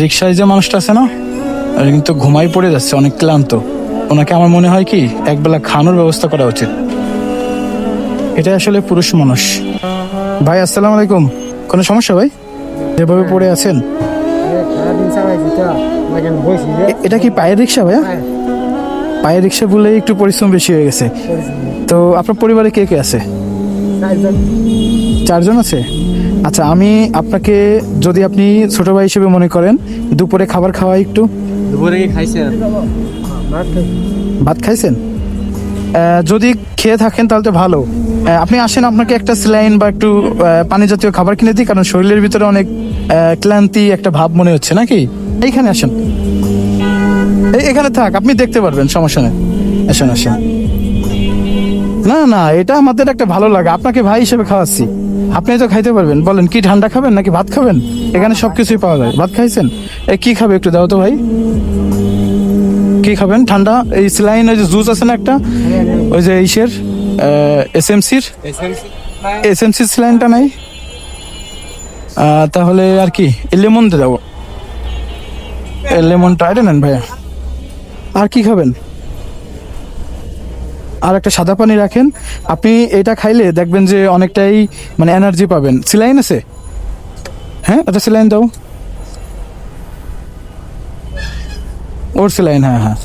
রিক্সায় যে মানুষটা আছে না, কিন্তু ঘুমাই পড়ে যাচ্ছে, অনেক ক্লান্ত। ওনাকে আমার মনে হয় কি একবেলা খানোর ব্যবস্থা করা উচিত। এটা আসলে পুরুষ মানুষ। ভাই আসসালামু আলাইকুম, কোনো সমস্যা ভাই? যেভাবে পড়ে আছেন, এটা কি পায়ের রিক্সা ভাইয়া? পায়ের রিক্সা বলে একটু পরিশ্রম বেশি হয়ে গেছে। তো আপনার পরিবারে কে কে আছে? 4 জন আছে। আচ্ছা, আমি আপনাকে, যদি আপনি ছোট ভাই হিসেবে মনে করেন, দুপুরে খাবার খাওয়াই একটু। দুপুরে কি খাইছেন? ভাত খাইছেন? যদি খেয়ে থাকেন তাহলে তো ভালো। আপনি আসেন, আপনাকে একটা স্যালাইন বা একটু পানি জাতীয় খাবার কিনে দিই, কারণ শরীরের ভিতরে অনেক ক্লান্তি একটা ভাব মনে হচ্ছে নাকি। এইখানে আসেন, এখানে থাক, আপনি দেখতে পারবেন, সমস্যা নেই। আসেন আসেন। না না, এটা আমাদের একটা ভালো লাগে, আপনাকে ভাই হিসেবে খাওয়াচ্ছি, আপনি তো খাইতে পারবেন। বলেন কি ঠান্ডা খাবেন নাকি ভাত খাবেন? এখানে সবকিছুই পাওয়া যায়। ভাত খাইছেন? কি খাবে একটু দাও তো ভাই, কি খাবেন ঠান্ডা? এই স্যালাইন, ওই যে জুস আছে না একটা, ওই যে ইসের এসএমসির স্যালাইনটা নাই? তাহলে আর কি লেমন দিয়ে দেবো, লেমনটা এটা নেন ভাইয়া। আর কি খাবেন? আর একটা সাদা পানি রাখেন। আপনি এটা খাইলে দেখবেন যে অনেকটাই মানে এনার্জি পাবেন। স্যালাইন আছে? হ্যাঁ, একটা স্যালাইন দাও। ওর স্যালাইন, হ্যাঁ হ্যাঁ,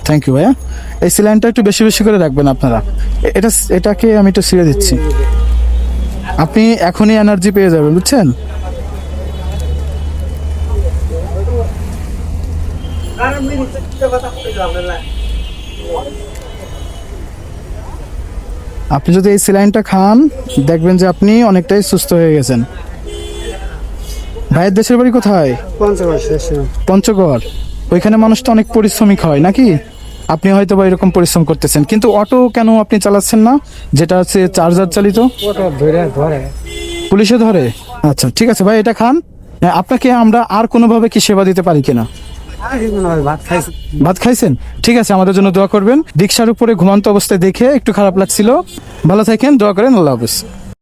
থ্যাংক ইউ ভাইয়া। এই স্যালাইনটা একটু বেশি বেশি করে রাখবেন আপনারা। এটাকে আমি একটু ছিঁড়ে দিচ্ছি, আপনি এখনই এনার্জি পেয়ে যাবেন, বুঝছেন? আপনি যদি এই স্যালাইনটা খান, দেখবেন যে আপনি অনেকটাই সুস্থ হয়ে গেছেন। ভাইয়ের দেশের বাড়ি কোথায়? পঞ্চগড়। ওইখানে মানুষ তো অনেক পরিশ্রমিক হয় নাকি? আপনি হয়তো বা এরকম পরিশ্রম করতেছেন, কিন্তু অটো কেন আপনি চালাচ্ছেন না, যেটা হচ্ছে চার্জার চালিত? পুলিশে ধরে? আচ্ছা ঠিক আছে ভাই, এটা খান। আপনাকে আমরা আর কোনোভাবে কি সেবা দিতে পারি কিনা? ভাত খাইছেন? ঠিক আছে, আমাদের জন্য দোয়া করবেন। রিকশার উপরে ঘুমন্ত অবস্থায় দেখে একটু খারাপ লাগছিল। ভালো থাকেন, দোয়া করেন। আল্লাহ হাফেজ।